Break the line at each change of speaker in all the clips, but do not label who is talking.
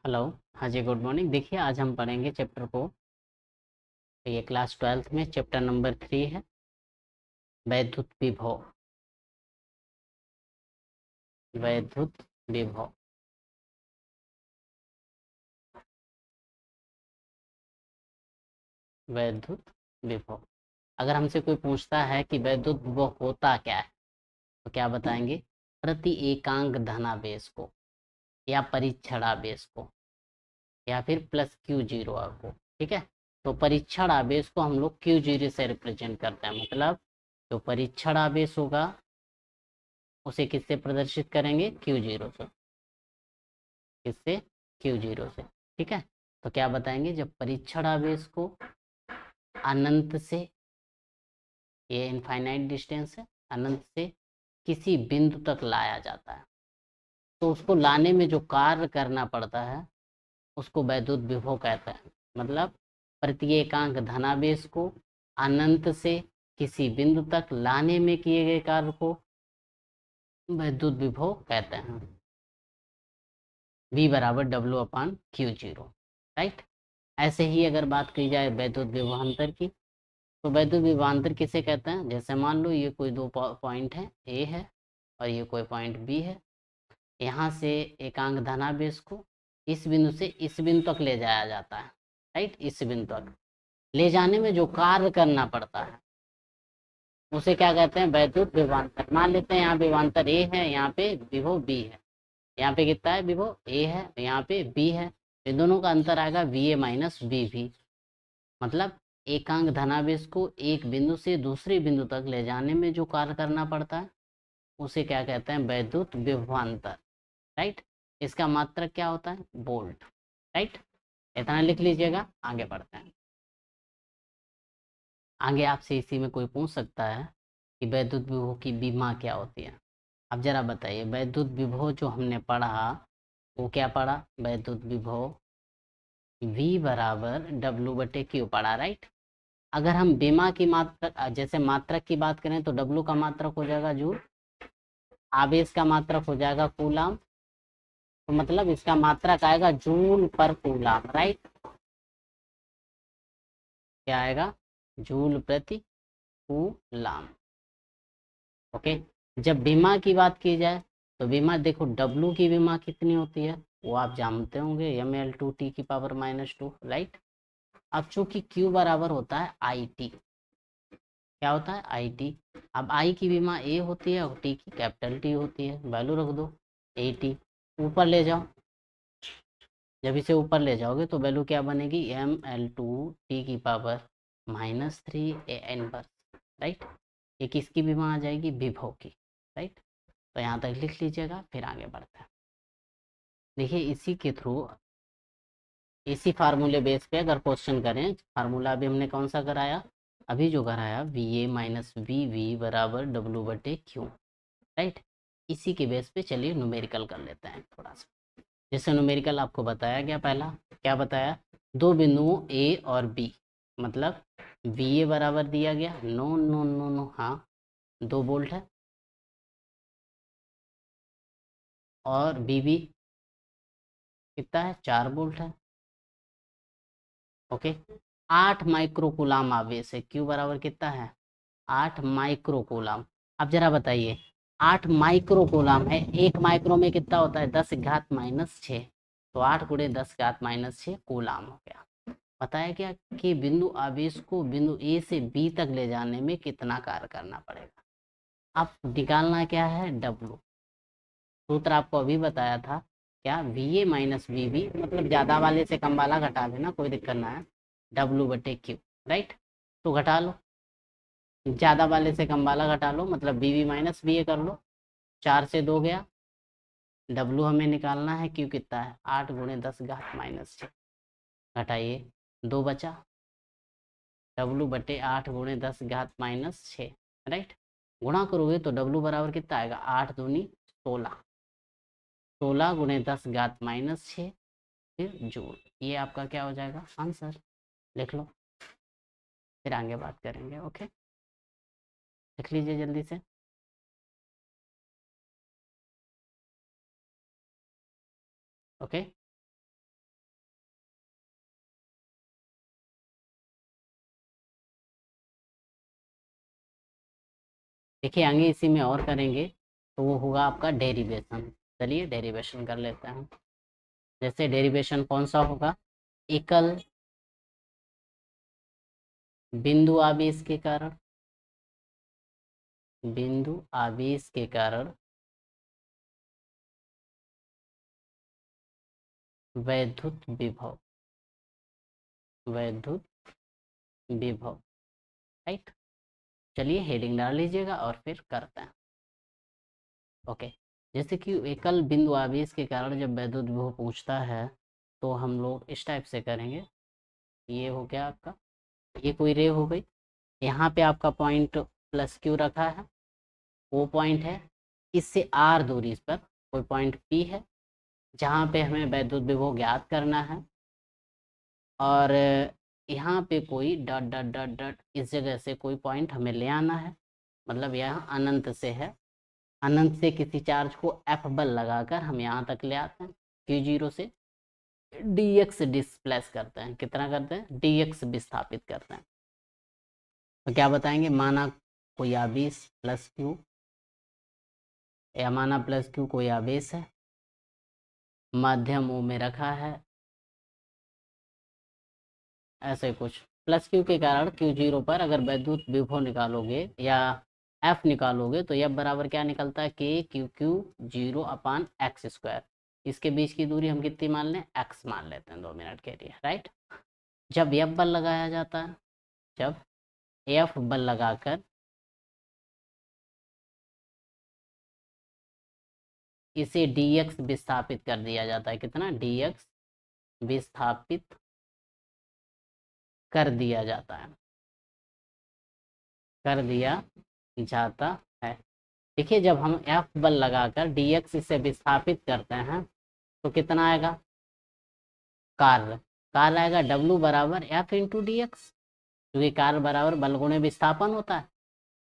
Hello. हाँ जी, good morning. देखिए, आज हम पढ़ेंगे चैप्टर को। ये क्लास 12th में चैप्टर नंबर 3 है, वैद्युत विभव। वैद्युत विभव। वैद्युत विभव। अगर हमसे कोई पूछता है कि वैद्युत विभव होता क्या है, तो क्या बताएंगे? प्रति एकांक धनावेश को, या परीक्षण आवेश को, या फिर प्लस क्यू जीरो को। ठीक है। तो परीक्षण आवेश को हम लोग क्यू जीरो से रिप्रेजेंट करते हैं। मतलब जो परीक्षण आवेश होगा उसे किससे प्रदर्शित करेंगे? क्यू जीरो से। किससे? क्यू जीरो से। ठीक है। तो क्या बताएंगे? जब परीक्षण आवेश को अनंत से, ये इनफाइनाइट डिस्टेंस है, अनंत से किसी बिंदु तक लाया जाता है, तो उसको लाने में जो कार्य करना पड़ता है उसको वैद्युत विभव कहते हैं। मतलब प्रत्येकांक धनावेश को अनंत से किसी बिंदु तक लाने में किए गए कार्य को वैद्युत विभव कहते हैं। V बराबर डब्ल्यू अपान क्यू जीरो। राइट। ऐसे ही अगर बात की जाए वैद्युत विभवांतर की, तो वैद्युत विभवांतर किसे कहते हैं? जैसे मान लो ये कोई दो पॉइंट है, ए है और ये कोई पॉइंट बी है। यहाँ से एकांक धनावेश को इस बिंदु से इस बिंदु तक ले जाया जाता है। राइट। इस बिंदु तक ले जाने में जो कार्य करना पड़ता है उसे क्या कहते हैं? वैद्युत विभवांतर। मान लेते हैं यहाँ विभवांतर ए है, यहाँ पे विभव बी है। यहाँ पे कितना है? विभव ए है, यहाँ पे बी है। इन दोनों का अंतर आएगा वी ए माइनस वी भी। मतलब एकांक धनावेश को एक बिंदु से दूसरे बिंदु तक ले जाने में जो कार्य करना पड़ता है उसे क्या कहते हैं? वैद्युत विभवांतर। राइट। इसका मात्रक क्या होता है? वोल्ट। राइट। इतना लिख लीजिएगा, आगे बढ़ते हैं। आगे आपसे इसी में कोई पूछ सकता है कि वैद्युत विभव की विमा क्या होती है। अब जरा बताइए, वैद्युत विभव जो हमने पढ़ा वो क्या पढ़ा? वैद्युत विभव V बराबर डब्ल्यू बटे क्यू पढ़ा। राइट। अगर हम विमा की मात्रक, जैसे मात्रक की बात करें, तो डब्ल्यू का मात्रक हो जाएगा जूल, आवेश का मात्रक हो जाएगा कूलाम। तो मतलब इसका मात्रक आएगा जूल पर कूलाम। राइट। क्या आएगा? जूल प्रति कूलाम। ओके। जब विमा की बात की जाए तो विमा देखो, डब्ल्यू की विमा कितनी होती है वो आप जानते होंगे, ml2t⁻²। राइट। अब चूंकि Q बराबर होता है आई टी। क्या होता है? I T. अब आई की विमा ए होती है और टी की कैपिटल टी होती है। वैल्यू रख दो ए टी। ऊपर ले जाओ। जब इसे ऊपर ले जाओगे तो वैल्यू क्या बनेगी? ml2t⁻³ A inverse. राइट। ये किसकी विमा आ जाएगी? विभव की। राइट। तो यहाँ तक लिख लीजिएगा, फिर आगे बढ़ते हैं। देखिए, इसी के थ्रू, इसी फार्मूले बेस पे अगर क्वेश्चन करें, फार्मूला अभी हमने कौन सा कराया? अभी जो कराया V A minus V B बराबर डब्ल्यू बटे क्यू। राइट। इसी के बेस पे चलिए न्यूमेरिकल कर लेते हैं थोड़ा सा। जैसे न्यूमेरिकल आपको बताया गया, पहला क्या बताया? दो बिंदुओं ए और बी, मतलब वी ए बराबर दिया गया, नो नो नो नो, हाँ 2 वोल्ट है, और बी बी कितना है? 4 वोल्ट है। ओके। 8 माइक्रोकूलाम आवेश है। क्यू बराबर कितना है? 8 माइक्रोकूलाम। अब जरा बताइए, 8 माइक्रोकूलाम है, 1 माइक्रो में कितना होता है? 10⁻⁻6। तो 8 × 10⁻⁻6 कूलाम हो गया। बताया क्या कि बिंदु आवेश को बिंदु ए से बी तक ले जाने में कितना कार्य करना पड़ेगा। अब निकालना क्या है? डब्लू। सूत्र आपको अभी बताया था, क्या? V A minus V B, मतलब ज्यादा वाले से कम वाला घटा देना, कोई दिक्कत ना है, डब्लू बटे क्यू। राइट। तो घटा लो, ज्यादा वाले से कम वाला घटा लो, मतलब बी बी माइनस बी ए कर लो। 4 से 2 गया। डब्लू हमें निकालना है, क्यू कितना है? 8 × 10⁻⁻6। घटाइए, 2 बचा। डब्लू बटे 8 × 10⁻⁻6। राइट। गुणा करोगे तो डब्लू बराबर कितना आएगा? 8 दूनी 16। 16 × 10⁻⁻6 फिर जूल। ये आपका क्या हो जाएगा? आंसर। लिख लो, फिर आगे बात करेंगे। ओके, लिख लीजिए जल्दी से। ओके। देखिए आगे इसी में और करेंगे तो वो होगा आपका डेरिवेशन। चलिए डेरिवेशन कर लेते हैं। जैसे डेरिवेशन कौन सा होगा, एकल बिंदु आवेश के कारण, बिंदु आवेश के कारण वैद्युत विभव, वैद्युत विभव, राइट। चलिए हेडिंग डाल लीजिएगा और फिर करते हैं। ओके, जैसे कि एकल बिंदु आवेश के कारण जब वैद्युत विभव पूछता है तो हम लोग इस टाइप से करेंगे। ये हो गया आपका, ये कोई रे हो गई, यहाँ पे आपका पॉइंट प्लस क्यू रखा है, वो पॉइंट है। इससे आर दूरी इस पर कोई पॉइंट पी है जहाँ पे हमें वैद्युत विभव ज्ञात करना है। और यहाँ पे कोई डॉट डॉट डॉट डॉट इस जगह से कोई पॉइंट हमें ले आना है, मतलब यहाँ अनंत से है, अनंत से किसी चार्ज को एफ बल लगाकर हम यहाँ तक ले आते हैं, Q0 से dx डिस्प्लेस करते हैं। कितना करते हैं, dx विस्थापित करते हैं। तो क्या बताएंगे, माना कोई आवेश प्लस क्यू, या माना प्लस क्यू कोई आवेश है, माध्यम ओ में रखा है, ऐसे कुछ प्लस क्यू के कारण Q0 पर अगर वैद्युत विभव निकालोगे या F निकालोगे तो F बराबर क्या निकलता है, के क्यू क्यू 0/x²। इसके बीच की दूरी हम कितनी मान लें, x मान लेते हैं 2 मिनट के लिए, राइट। जब F बल लगाया जाता है, जब F बल लगाकर इसे dx विस्थापित कर दिया जाता है, कितना dx विस्थापित कर दिया जाता है, कर दिया जाता है। देखिए जब हम F बल लगाकर dx इसे विस्थापित करते हैं तो कितना आएगा, कार्य, कार्य आएगा W बराबर F इंटू डी एक्स, क्योंकि कार्य बराबर बल गुणे विस्थापन होता है।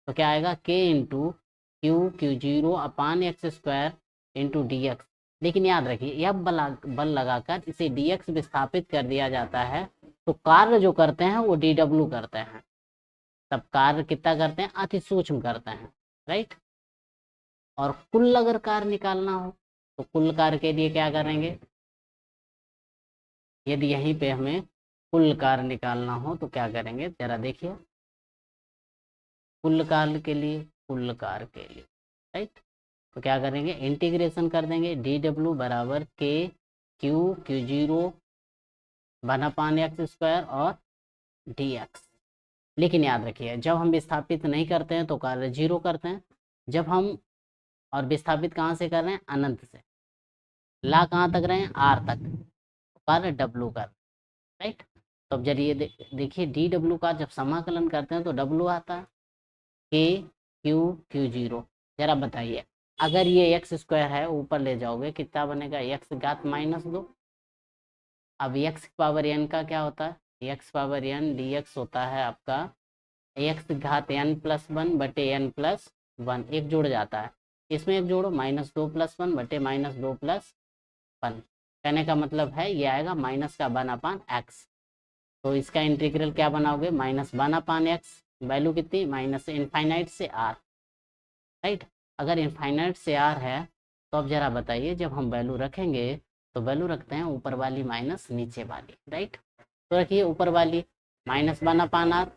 तो क्या आएगा, K into Q0/x² into D x. लेकिन याद रखिए F बल लगाकर इसे dx विस्थापित कर दिया जाता है तो कार्य जो करते हैं वो dw करते हैं, तब कार्य कितना करते हैं, अति सूक्ष्म करते हैं, राइट। और कुल अगर कार्य निकालना हो तो कुल कार्य के लिए क्या करेंगे, यदि यहीं पे हमें कुल कार्य निकालना हो तो क्या करेंगे, जरा देखिए। कुल कार्य के लिए, कुल कार्य के लिए, राइट, तो क्या करेंगे, इंटीग्रेशन कर देंगे, dw बराबर के Q/x² और dx। लेकिन याद रखिए जब हम विस्थापित नहीं करते हैं तो कार्य 0 करते हैं, जब हम और विस्थापित कहाँ से कर रहे हैं, अनंत से, ला कहाँ तक रहे हैं, आर तक, कार्य डब्लू कर, राइट। तो अब जरिए देखिए dw का जब समाकलन करते हैं तो w आता है Q0। जरा बताइए अगर ये x² है ऊपर ले जाओगे कितना बनेगा, x घात -2। अब x पावर n का क्या होता है, x पावर n dx होता है आपका x घात n+1 बटे n+1, एक जुड़ जाता है, इसमें एक जोड़ो -2+1 बटे -2+1। कहने का मतलब है ये आएगा -1/x। तो इसका इंटीग्रल क्या बनाओगे, -1/x, वैल्यू कितनी, -इनफाइनाइट से r, राइट। अगर इनफाइनाइट से r है तो अब जरा बताइए जब हम वैल्यू रखेंगे तो वैल्यू रखते हैं ऊपर वाली माइनस नीचे वाली, राइट। तो रखिए ऊपर वाली -1/r,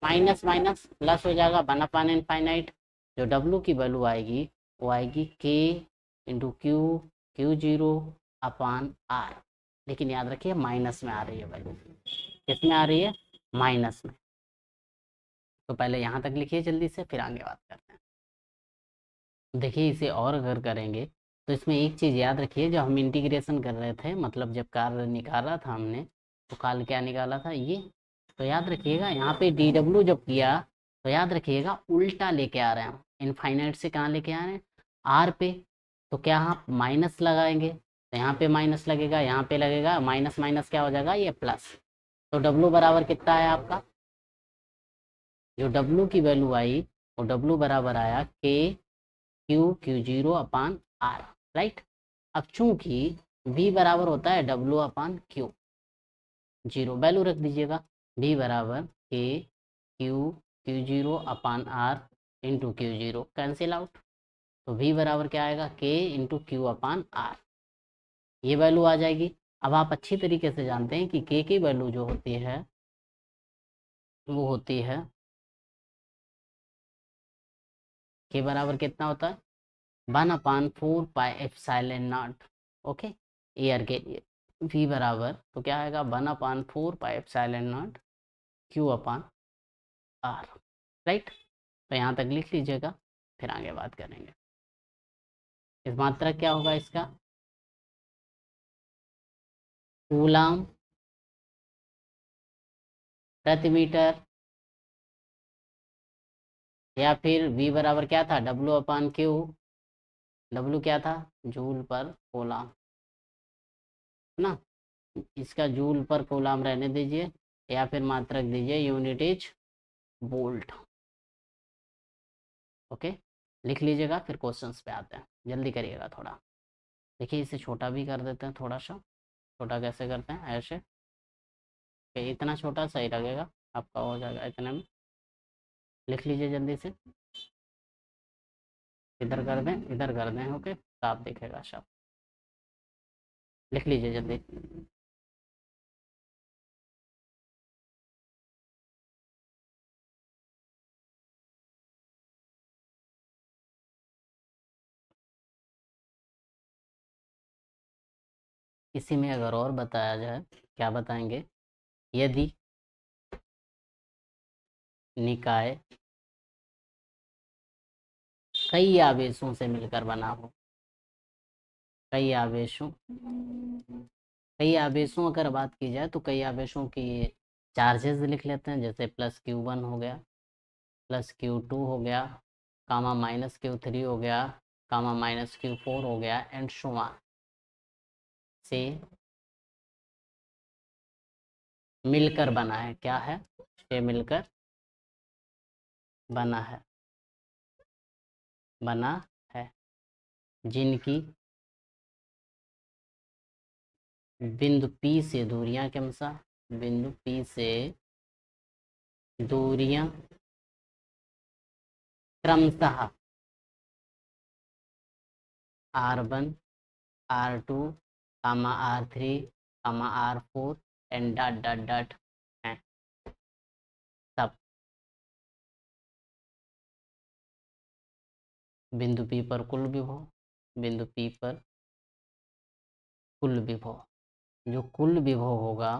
माइनस माइनस प्लस हो जाएगा 1/इनफाइनाइट। जो w की वैल्यू आएगी वो आएगी k इंटू Q0/r। लेकिन याद रखिए माइनस में आ रही है वैल्यू, किस में आ रही है, माइनस में। तो पहले यहाँ तक लिखिए जल्दी से, फिर आगे बात करते हैं। देखिए इसे और अगर करेंगे तो इसमें एक चीज़ याद रखिए, जब हम इंटीग्रेशन कर रहे थे, मतलब जब कार्य निकाला था हमने तो कार्य क्या निकाला था, ये। तो याद रखिएगा यहाँ पे dw जब किया तो याद रखिएगा उल्टा लेके आ रहे हैं, इनफाइनाइट से कहाँ लेके आ रहे हैं, आर पे। तो क्या यहाँ माइनस लगाएंगे तो यहाँ पे माइनस लगेगा, यहाँ पे लगेगा, माइनस माइनस क्या हो जाएगा, ये प्लस। तो w बराबर कितना है आपका, जो w की वैल्यू आई वो w बराबर आया k Q0/r, राइट। अब चूंकि v बराबर होता है W/Q, 0 वैल्यू रख दीजिएगा, v बराबर k Q Q0/r into Q zero, cancel out. तो v बराबर क्या आएगा, k into Q upon R, ये वैल्यू आ जाएगी। अब आप अच्छी तरीके से जानते हैं कि k की वैल्यू जो होती है वो होती है, k बराबर कितना होता है, 1/4 pi epsilon naught. Okay, air के लिए v बराबर तो क्या आएगा, 1/4 pi epsilon naught Q upon R, right. तो यहाँ तक लिख लीजिएगा, फिर आगे बात करेंगे। इस मात्रक क्या होगा इसका, कूलाम प्रति मीटर, या फिर v बराबर क्या था, W अपान क्यू, W क्या था, जूल पर कूलाम, है ना। इसका जूल पर कूलाम रहने दीजिए, या फिर मात्रक दीजिए यूनिट इज वोल्ट। ओके, लिख लीजिएगा, फिर क्वेश्चंस पे आते हैं, जल्दी करिएगा थोड़ा। देखिए इसे छोटा भी कर देते हैं थोड़ा सा, छोटा कैसे करते हैं, ऐसे कि इतना छोटा सही लगेगा, आपका हो जाएगा इतने में। लिख लीजिए जल्दी से, इधर कर दें, इधर कर दें, ओके, साफ दिखेगा सब। लिख लीजिए जल्दी। इसी में अगर और बताया जाए, क्या बताएंगे, यदि निकाय कई आवेशों से मिलकर बना हो, कई आवेशों, कई आवेशों अगर बात की जाए तो कई आवेशों की चार्जेस लिख लेते हैं, जैसे +Q1 हो गया, +Q2 हो गया, कामा -Q3 हो गया, कामा -Q4 हो गया, एंड सो ऑन, से मिलकर बना है, क्या है, से मिलकर बना है, बना है, जिनकी बिंदु P से दूरियां क्रमशः, बिंदु P से दूरियां क्रमशः R1, R2, R3, R4 and dot dot dot हैं सब। बिंदु P पर कुल विभव, बिंदु P पर कुल विभव, जो कुल विभव होगा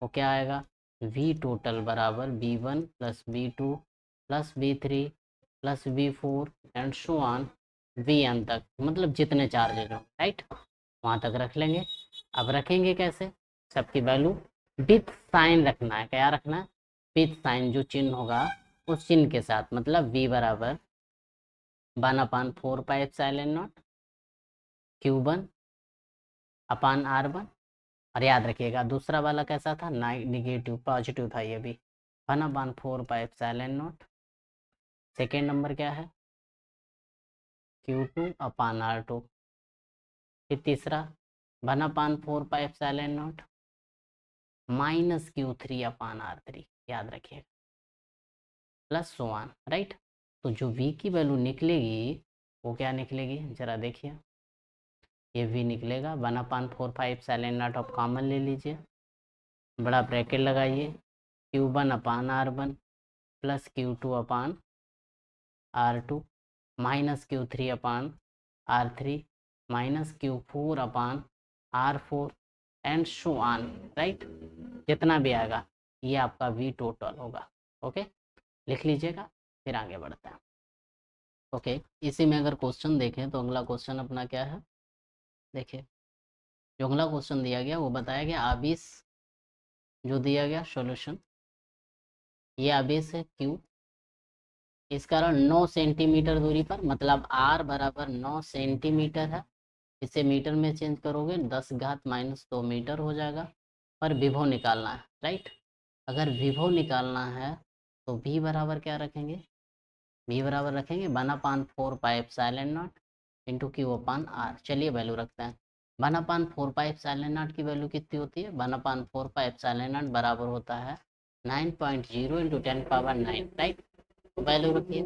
वो क्या आएगा, V टोटल बराबर V1 plus V2 plus V3 plus V4 and so on Vn तक, मतलब जितने चार्जेज हो, राइट, वहाँ तक रख लेंगे। अब रखेंगे कैसे, सबकी वैल्यू विथ साइन रखना है, क्या रखना है, विथ साइन, जो चिन्ह होगा उस चिन्ह के साथ, मतलब V बराबर 1/4 pi epsilon not Q1 upon R1। और याद रखिएगा दूसरा वाला कैसा था, निगेटिव, पॉजिटिव था ये भी, 1/4 pi epsilon not. Second number क्या है, Q2 अपान R2। फिर तीसरा 1/4 pi epsilon not -Q3 upon R3, याद रखिएगा, प्लस सो ऑन, राइट। तो जो V की वैल्यू निकलेगी वो क्या निकलेगी, जरा देखिए, ये V निकलेगा 1/4 पाई एप्सिलॉन नॉट, आप कॉमन ले लीजिए, बड़ा ब्रैकेट लगाइए, Q1 upon R1 plus Q2 upon R2 -Q3 upon R3 -Q4 upon R4 and so on, right, जितना भी आएगा ये आपका V टोटल होगा। ओके, लिख लीजिएगा, फिर आगे बढ़ते हैं। ओके, इसी में अगर क्वेश्चन देखें तो अगला क्वेश्चन अपना क्या है, देखिए जो अगला क्वेश्चन दिया गया वो बताया गया आवेश, जो दिया गया सॉल्यूशन, ये आवेश है Q, इस कारण 9 सेंटीमीटर दूरी पर, मतलब R बराबर 9 सेंटीमीटर है, इसे मीटर में चेंज करोगे 10⁻² मीटर हो जाएगा, पर विभव निकालना है, राइट। अगर विभव निकालना है तो V बराबर क्या रखेंगे, V बराबर रखेंगे 1/4 pi epsilon not into Q upon R। चलिए वैल्यू रखते हैं, 1/4 पाई एप्सिलॉन नॉट की वैल्यू कितनी होती है, 1/4 पाई एप्सिलॉन नॉट बराबर होता है 9.0 × 10⁻⁹, राइट। वैल्यू रखिए,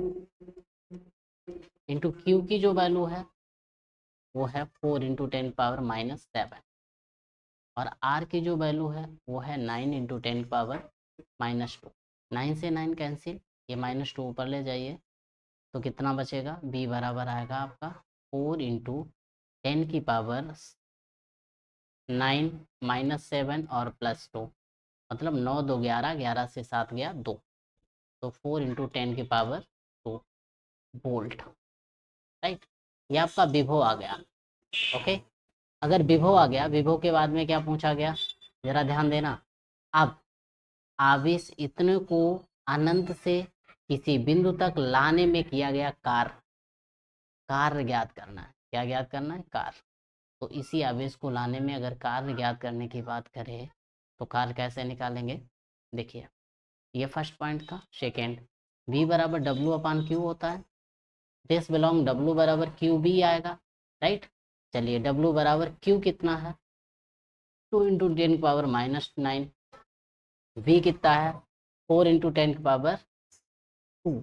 इंटू क्यू की जो वैल्यू है वो है 4 इंटू 10⁻⁻7 और आर की जो वैल्यू है वो है 9 इंटू 10⁻⁻2। 9 से 9 कैंसिल, ये -2 ऊपर ले जाइए तो कितना बचेगा, बी बराबर आएगा आपका 4 इंटू 10⁻9 -7 और +2, मतलब 9 2 11, 11 से 7 गया 2, तो 4 इंटू 10⁻2 वोल्ट, राइट। ये आपका विभव आ गया। ओके, अगर विभव आ गया, विभव के बाद में क्या पूछा गया, जरा ध्यान देना। अब आवेश इतने को अनंत से किसी बिंदु तक लाने में किया गया कार्य ज्ञात करना है। क्या ज्ञात करना है, कार्य। तो इसी आवेश को लाने में अगर कार्य ज्ञात करने की बात करें तो कार्य कैसे निकालेंगे, देखिए ये फर्स्ट पॉइंट था। सेकेंड, V बराबर W/Q होता है, दिस बिलोंग W बराबर QB आएगा, राइट। चलिए W बराबर Q कितना है, 2 इंटू 10⁻⁻9। V कितना है, 4 इंटू 10⁻2।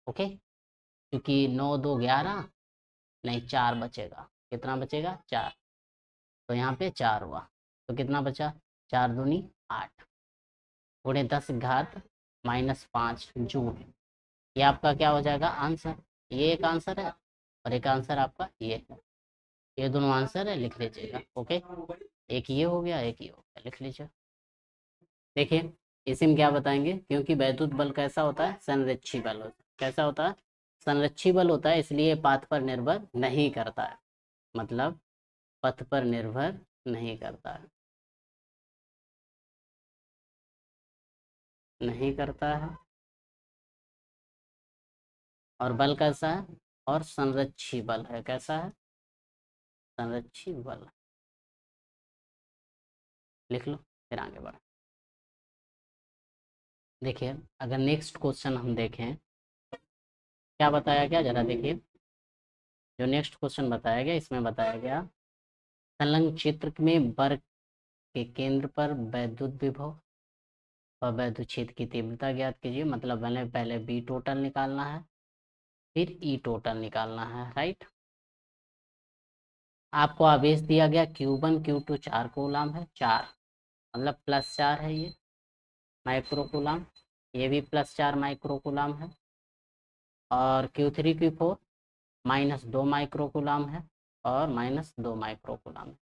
ओके, क्योंकि 9 2 11, नहीं 4 बचेगा, कितना बचेगा 4, तो यहाँ पे 4 हुआ, तो कितना बचा, 4 दूनी 8 गुणे 10⁻⁻5 जूल। ये आपका क्या हो जाएगा आंसर, ये एक आंसर है और एक आंसर आपका ये है, ये दोनों आंसर है, लिख लीजिएगा। ओके, एक ये हो गया, एक ये हो गया, लिख लीजिए। देखिए इसी में क्या बताएंगे, क्योंकि वैद्युत बल कैसा होता है, संरक्षी बल होता है। कैसा होता है, संरक्षी बल होता है, इसलिए पाथ पर निर्भर नहीं करता है, मतलब पथ पर निर्भर नहीं करता है, नहीं करता है। और बल कैसा है, और संरक्षी बल है, कैसा है, संरक्षी बल। लिख लो, फिर आगे बढ़ो। देखिए अगर नेक्स्ट क्वेश्चन हम देखें, क्या बताया गया, जरा देखिए। जो नेक्स्ट क्वेश्चन बताया गया, इसमें बताया गया संलग्न क्षेत्र में वर्ग के केंद्र पर वैद्युत विभव और वैद्युत क्षेत्र की तीव्रता ज्ञात कीजिए। मतलब मैंने पहले बी टोटल निकालना है, फिर ई टोटल निकालना है, राइट। आपको आवेश दिया गया Q1 Q2 4 कूलाम है, 4 मतलब +4 है ये माइक्रो कूलाम, ये भी +4 माइक्रो कूलाम है। और Q3 Q4 -2 माइक्रो कूलाम है और -2 माइक्रो कूलाम है।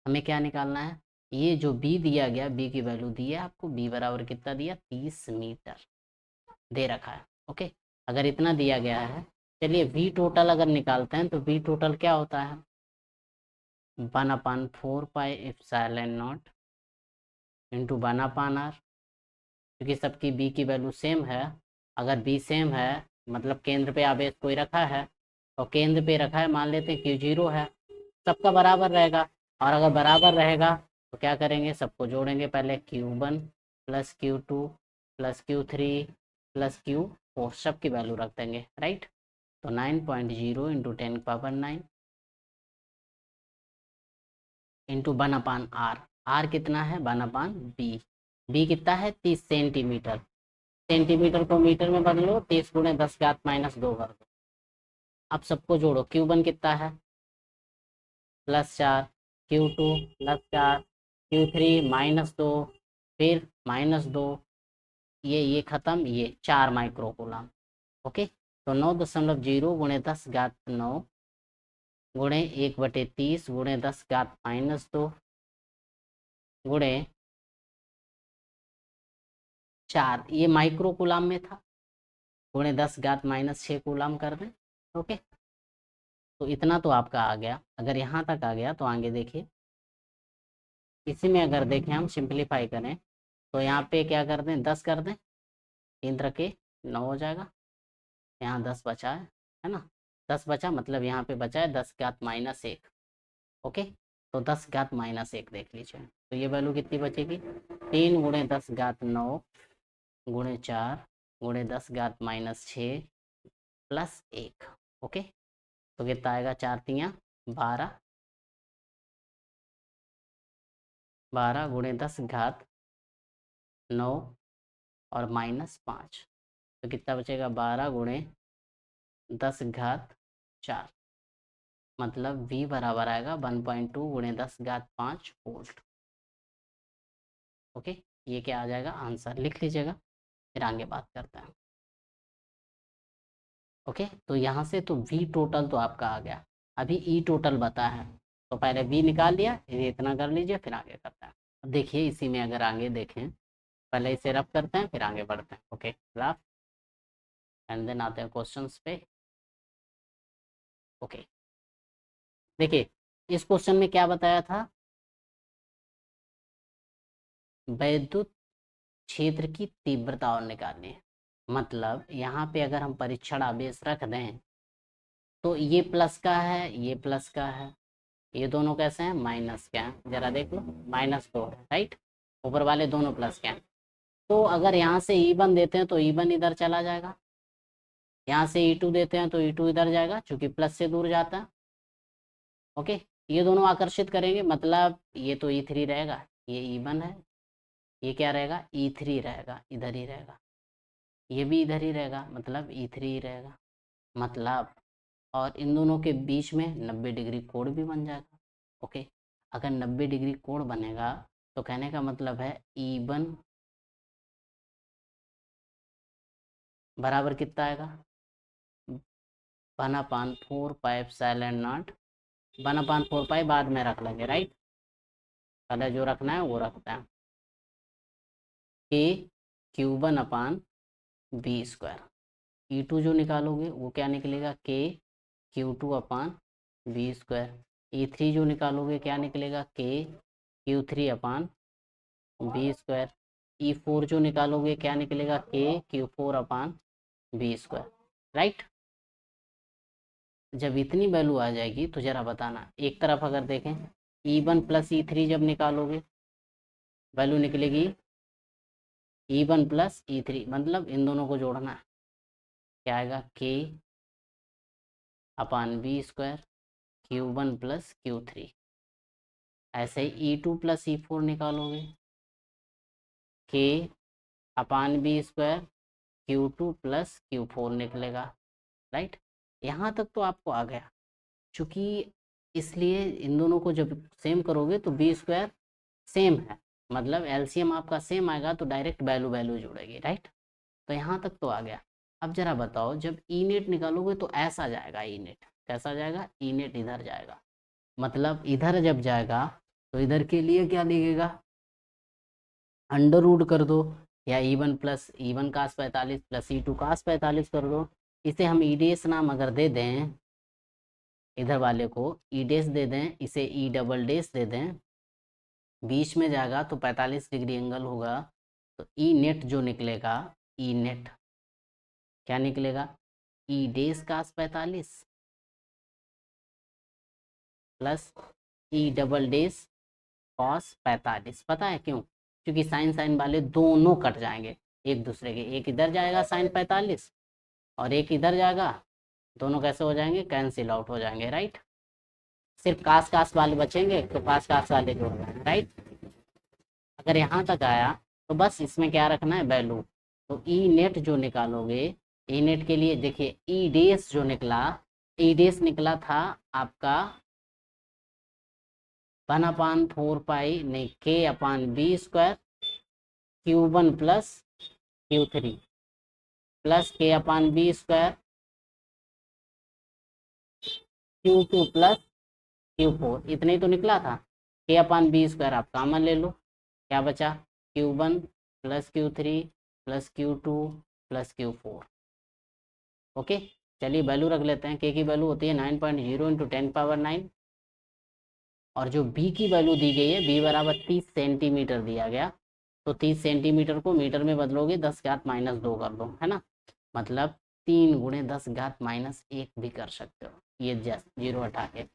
हमें क्या निकालना है, ये जो बी दिया गया, बी की वैल्यू दी है आपको, बी बराबर कितना दिया, 30 मीटर दे रखा है। ओके, अगर इतना दिया गया है, चलिए वी टोटल अगर निकालते हैं तो वी टोटल क्या होता है, 1/4πε0 इंटू 1/r, क्योंकि सबकी बी की वैल्यू सेम है। अगर बी सेम है मतलब केंद्र पे आवेश कोई रखा है, और केंद्र पे रखा है, मान लेते हैं Q0 है, सबका बराबर रहेगा। और अगर बराबर रहेगा तो क्या करेंगे, सबको जोड़ेंगे, पहले Q1 + Q2 + Q3 + Q4 सबकी वैल्यू रख देंगे, राइट। तो 9.0 इंटू 10⁻9 इंटू 1/r, आर कितना है 1/b, बी कितना है 30 सेंटीमीटर, सेंटीमीटर को मीटर में बदलो, 30 गुणे 10⁻⁻2 कर दो। अब सबको जोड़ो, Q1 कितना है +4, Q2 +4, Q3 -2, फिर -2, ये खत्म, ये 4 माइक्रो कूलम। ओके, तो 9.0 गुणे 10⁻9 गुणे 1/30 गुणे 10⁻−2 गुणे 4, ये माइक्रो कूलम में था, गुणे 10⁻−6 कूलम कर दें। ओके, तो इतना तो आपका आ गया। अगर यहाँ तक आ गया तो आगे देखिए, इसी में अगर देखें हम सिंप्लीफाई करें तो यहाँ पे क्या कर दें, 10 कर दें, 3 रखे 9 हो जाएगा, यहाँ 10 बचा है ना, 10 बचा, मतलब यहाँ पे बचा है 10⁻−1। ओके, तो 10⁻−1 देख लीजिए, तो ये वैल्यू कितनी बचेगी, 3 गुणे 10⁻9 गुणे 4 गुणे 10⁻−6 +1। ओके, तो कितना आएगा, 4 तियाँ 12, 12 गुणे 10⁻9 और -5, तो कितना बचेगा, 12 गुणे 10 घात 4, मतलब V बराबर आएगा 1.2 गुणे 10 घात 5 वोल्ट। ओके, ये क्या आ जाएगा, आंसर लिख लीजिएगा, फिर आगे बात करते हैं। ओके, तो यहाँ से तो V टोटल तो आपका आ गया, अभी E टोटल बता है, तो पहले V निकाल लिया, ये इतना कर लीजिए, फिर आगे करते हैं। अब देखिए इसी में अगर आगे देखें, पहले इसे रफ करते हैं फिर आगे बढ़ते हैं। ओके, रफ एंड देन आते हैं क्वेश्चंस पे। ओके, देखिए इस क्वेश्चन में क्या बताया था, वैद्युत क्षेत्र की तीव्रता और निकालनी है। मतलब यहाँ पे अगर हम परीक्षण आवेश रख दें तो ये प्लस का है, ये प्लस का है, ये दोनों कैसे हैं, माइनस के हैं, जरा देख लो, -2 है, राइट, ऊपर वाले दोनों प्लस के हैं। तो अगर यहाँ से E1 देते हैं तो E1 इधर चला जाएगा, यहाँ से E2 देते हैं तो E2 इधर जाएगा, चूंकि प्लस से दूर जाता है। ओके, ये दोनों आकर्षित करेंगे, मतलब ये तो E3 रहेगा, ये E1 है, ये क्या रहेगा, E3 रहेगा, इधर ही रहेगा, ये भी इधर ही रहेगा, मतलब E3 ही रहेगा, मतलब, और इन दोनों के बीच में 90 डिग्री कोण भी बन जाएगा। ओके, अगर 90 डिग्री कोण बनेगा तो कहने का मतलब है E1 बराबर कितना आएगा, 1/4πε0, 1/4π बाद में रख लेंगे, राइट, पहले जो रखना है वो रखते हैं, के Q1/V²। E2 जो निकालोगे वो क्या निकलेगा, के Q2/V²। E3 जो निकालोगे क्या निकलेगा, के Q3/V²। E4 जो निकालोगे क्या निकलेगा, के Q4/V², राइट। जब इतनी वैल्यू आ जाएगी तो जरा बताना, एक तरफ अगर देखें E1 प्लस E3 जब निकालोगे वैल्यू निकलेगी E1 प्लस E3, मतलब इन दोनों को जोड़ना है, क्या आएगा, K/V², Q1 प्लस Q3। ऐसे ही E2 प्लस E4 निकालोगे, K/V², Q2 प्लस Q4 निकलेगा, राइट। यहाँ तक तो आपको आ गया, चूंकि इसलिए इन दोनों को जब सेम करोगे तो V² सेम है, मतलब एलसीएम आपका सेम आएगा, तो डायरेक्ट वैल्यू वैल्यू जुड़ेगी, राइट। तो यहाँ तक तो आ गया। अब जरा बताओ, जब ई नेट निकालोगे तो ऐसा जाएगा, ई नेट कैसा जाएगा, ई नेट इधर जाएगा, मतलब इधर जब जाएगा तो इधर के लिए क्या लिखेगा, अंडर रूट कर दो, या E1 प्लस E1 कास 45 प्लस E2 कास 45 कर दो। इसे हम ई डेस नाम अगर दे दें, इधर वाले को ई डेस दे दें, इसे ई डबल डेस दे दें, बीच में जाएगा तो 45 डिग्री एंगल होगा, तो ई नेट जो निकलेगा, ई नेट क्या निकलेगा, ई डेस कास 45 plus E double dash cos 45। पता है क्यों, क्योंकि साइन साइन वाले दोनों कट जाएंगे एक दूसरे के, एक इधर जाएगा साइन 45 और एक इधर जाएगा, दोनों कैसे हो जाएंगे, कैंसिल आउट हो जाएंगे, राइट। सिर्फ कास कास वाले बचेंगे, तो कास कास वाले जोड़ रहे हैं, राइट। अगर यहाँ तक आया तो बस इसमें क्या रखना है, वैल्यू। तो ई नेट जो निकालोगे, ई नेट के लिए देखिए ई डेस जो निकला, ई डेस निकला था आपका 1/4 नहीं, K/V² Q1 plus Q3 plus K/V² Q2 plus Q4, इतने ही तो निकला था। K/V² आप कॉमन ले लो, क्या बचा, Q1 plus Q3 plus Q2 plus Q4। Okay, चलिए वैल्यू रख लेते हैं। K की वैल्यू होती है 9.0 × 10⁻9, और जो B की वैल्यू दी गई है, B बराबर 30 सेंटीमीटर दिया गया, तो 30 सेंटीमीटर को मीटर में बदलोगे 10 घात -2 कर दो, है ना, मतलब 3 गुणे 10 घात -1 भी कर सकते हो, ये जस्ट जीरो हटा के।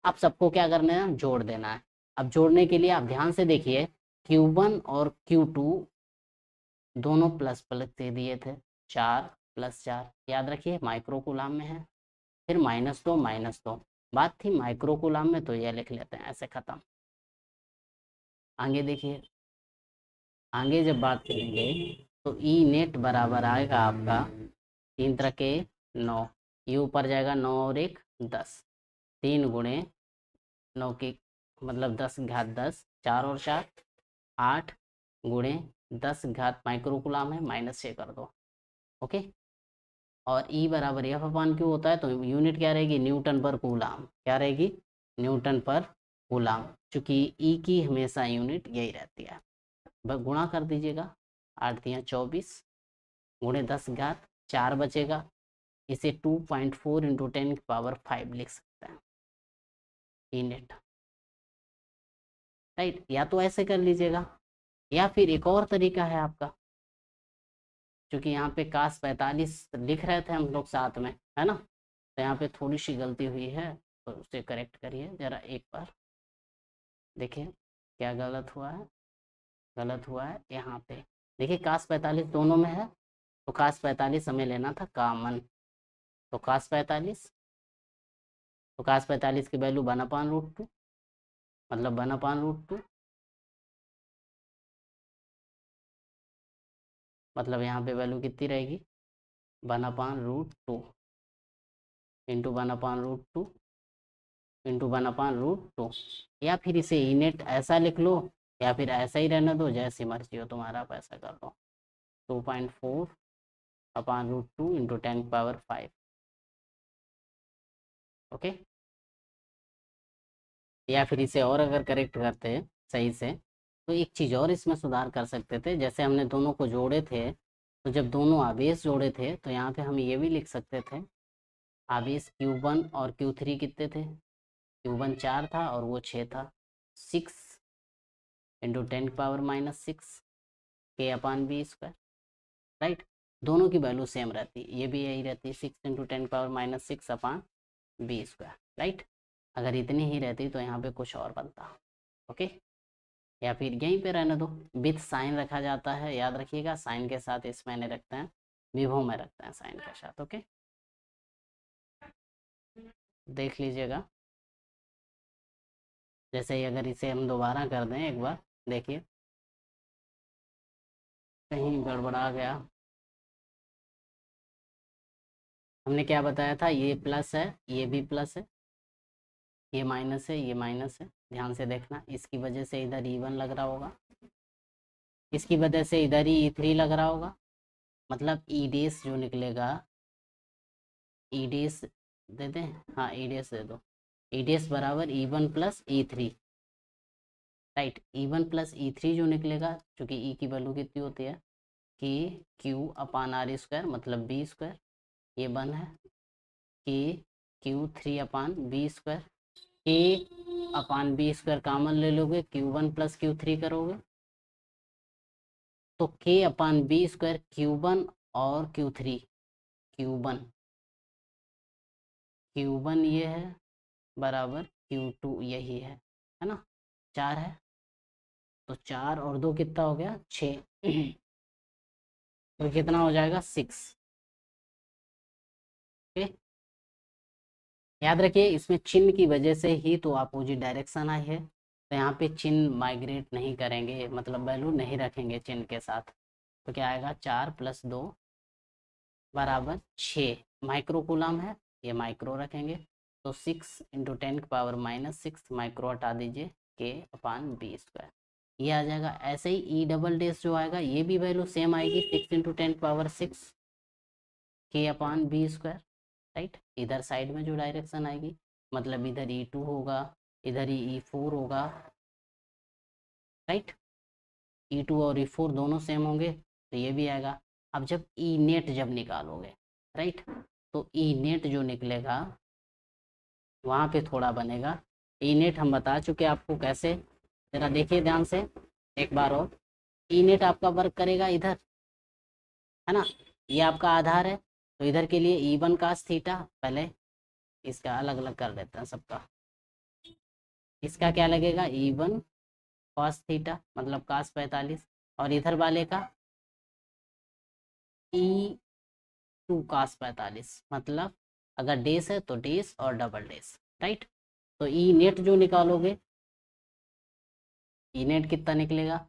अब सबको क्या करना है, जोड़ देना है। अब जोड़ने के लिए आप ध्यान से देखिए, Q1 और Q2 दोनों प्लस प्लस दे दिए थे, 4 + 4 याद रखिए माइक्रो कूलाम में है, फिर -2 बात थी माइक्रो कूलाम में, तो यह लिख लेते हैं ऐसे, खत्म। आगे देखिए, आगे जब बात करेंगे तो ई नेट बराबर आएगा आपका 3 × 9, ये ऊपर जाएगा 9 और 1 10, 3 गुणे 9 की मतलब 10 घात 10, 4 और 4 8 गुणे 10 घात माइक्रोकुलाम है, -6 कर दो। ओके। और ई बराबर एफ अपान क्यू होता है, तो यूनिट क्या रहेगी, न्यूटन पर कूलाम। क्या रहेगी, न्यूटन पर कूलाम, चूंकि ई की हमेशा यूनिट यही रहती है। बस गुणा कर दीजिएगा, 8 दिया 24 गुणे 10 घात 4 बचेगा। इसे 2.4 इंटू 10⁵ लिख सकते हैं ई नेट। राइट, या तो ऐसे कर लीजिएगा, या फिर एक और तरीका है आपका, क्योंकि यहाँ पे कास 45 लिख रहे थे हम लोग साथ में, है ना, तो यहाँ पे थोड़ी सी गलती हुई है, तो उसे करेक्ट करिए जरा एक बार। देखिए क्या गलत हुआ है, गलत हुआ है यहाँ पे। देखिए कास 45 दोनों में है, तो कास 45 हमें लेना था कामन, तो कास 45 की वैल्यू 1/√2, मतलब 1/√2, मतलब यहाँ पे वैल्यू कितनी रहेगी, 1/√2 इंटू 1/√2 इंटू 1/√2। या फिर इसे इनेट ऐसा लिख लो, या फिर ऐसा ही रहने दो, जैसी मर्जी हो तुम्हारा, पैसा कर लो। 2.4/√2 इंटू 10⁵ ओके। या फिर इसे और अगर करेक्ट करते हैं सही से, तो एक चीज़ और इसमें सुधार कर सकते थे। जैसे हमने दोनों को जोड़े थे, तो जब दोनों आवेश जोड़े थे, तो यहाँ पे हम ये भी लिख सकते थे, आवेश Q1 और Q3 कितने थे, Q1 4 था और वो 6 था, 6 इंटू 10⁻⁻6 K/V²। राइट, दोनों की वैल्यू सेम रहती, ये भी यही रहती, 6 इंटू 10⁻⁻6/V²। राइट, अगर इतनी ही रहती तो यहाँ पे कुछ और बनता। ओके, या फिर यहीं पे रहने दो, विथ साइन रखा जाता है, याद रखिएगा, साइन के साथ इस मैंने रखते हैं, विभव में रखते हैं साइन के साथ। ओके, देख लीजिएगा। जैसे ही अगर इसे हम दोबारा कर दें एक बार, देखिए कहीं गड़बड़ा गया। हमने क्या बताया था, ये प्लस है, ये भी प्लस है, ये माइनस है, ये माइनस है, ध्यान से देखना। इसकी वजह से इधर E1 लग रहा होगा, इसकी वजह से इधर ही E3 लग रहा होगा, मतलब ई डेस जो निकलेगा, ई डेस दे दें, हाँ ई डेस दे दो, ई डेस बराबर E1 plus E3। Right, E1 plus E3 जो निकलेगा, चूंकि ई की वैल्यू कितनी होती है, कि Q/R², मतलब B², ये 1 है, कि Q3/B², K/B² कॉमन ले लोगे, Q1 प्लस Q3 करोगे, तो K/B² Q1 और Q3, Q1 Q1 ये है बराबर Q2 यही है ना, 4 है, तो 4 और 2 कितना हो गया, 6 तो कितना हो जाएगा, 6। ओके, याद रखिए इसमें चिन्ह की वजह से ही तो अपोजिट डायरेक्शन आई है, तो यहाँ पे चिन्ह माइग्रेट नहीं करेंगे, मतलब वैल्यू नहीं रखेंगे चिन्ह के साथ, तो क्या आएगा, 4 + 2 बराबर 6 माइक्रोकूलम है, ये माइक्रो रखेंगे, तो 6 इंटू 10⁻⁻6 माइक्रो हटा दीजिए, K/B², ये आ जाएगा। ऐसे ही ई डबल डेस जो आएगा, ये भी वैल्यू सेम आएगी, 6 इंटू 10⁻6 K/B²। राइट, इधर साइड में जो डायरेक्शन आएगी, मतलब इधर E2 होगा, इधर ही E4 होगा। राइट, E2 और E4 दोनों सेम होंगे, तो ये भी आएगा। अब जब ई नेट जब निकालोगे, राइट, तो ई नेट जो निकलेगा, वहाँ पे थोड़ा बनेगा। ई नेट हम बता चुके आपको कैसे, जरा देखिए ध्यान से एक बार और। ई नेट आपका वर्क करेगा इधर, है ना, ये आपका आधार है, तो इधर के लिए E1 cos थीटा, पहले इसका अलग अलग कर देते हैं सबका। इसका क्या लगेगा, E1 cos थीटा, मतलब cos 45, और इधर वाले का E2 cos 45, मतलब अगर डेस है तो डेस और डबल डेस। राइट, तो ई नेट जो निकालोगे, ई नेट कितना निकलेगा,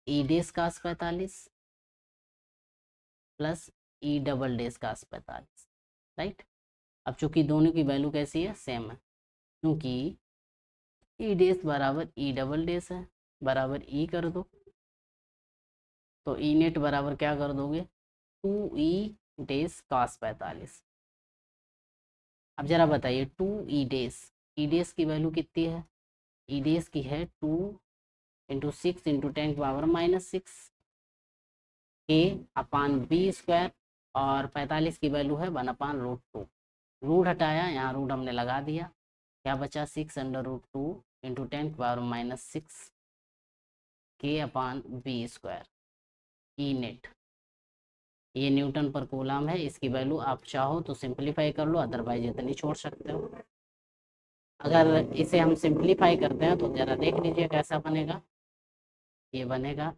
ई डेस cos 45 plus E double days का 45, राइट। अब चूंकि दोनों की वैल्यू कैसी है, सेम है, क्योंकि ई डेज बराबर ई डबल डेज है, बराबर ई कर दो, तो ई नेट बराबर क्या कर दोगे, 2 ई डेज कास 45। अब जरा बताइए 2 ई डेज की वैल्यू कितनी है, ई डेज की है 2 × 6 × 10⁻⁻6 के अपान बी स्क्वायर, और 45 की वैल्यू है 1/√2। रूट हटाया, यहाँ रूट हमने लगा दिया, क्या बचा 6√2 × 10⁻⁻6 के अपान बी स्क्वायर, ई नेट। ये न्यूटन पर कूलम है, इसकी वैल्यू आप चाहो तो सिंप्लीफाई कर लो, अदरवाइज इतनी छोड़ सकते हो। अगर इसे हम सिंप्लीफाई करते हैं तो जरा देख लीजिए कैसा बनेगा। ये बनेगा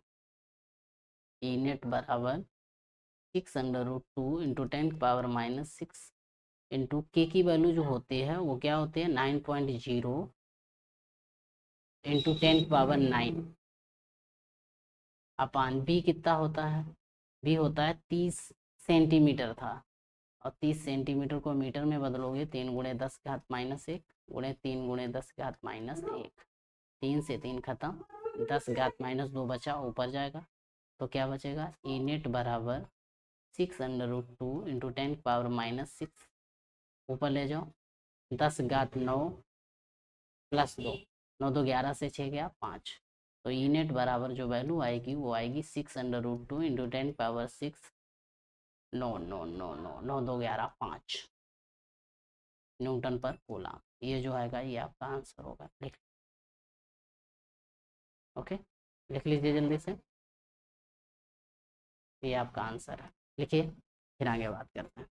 ई नेट बराबर 6√2 × 10⁻⁻6 इंटू के की वैल्यू जो होती है वो क्या होती है 9.0 × 10⁻⁹ अपान बी कितना होता है, बी होता है 30 सेंटीमीटर था, और 30 सेंटीमीटर को मीटर में बदलोगे 3 × 10⁻⁻1 गुणे 3 × 10⁻⁻1, 3 से 3 खत्म, 10⁻⁻2 बचा, ऊपर जाएगा तो क्या बचेगा, ई नेट बराबर 6√2 × 10⁻⁻6, ऊपर ले जाओ 10⁻9 प्लस 2, 9 2 11 से 6 गया 5, तो ई नेट बराबर जो वैल्यू आएगी वो आएगी 6√2 × 10⁻6, 9 9 9 9 9 2 11 5 न्यूटन पर कूलम। ये जो आएगा ये आपका आंसर होगा, लिख, ओके, लिख लीजिए जल्दी से, ये आपका आंसर है, लिखिए, फिर आगे बात करते हैं।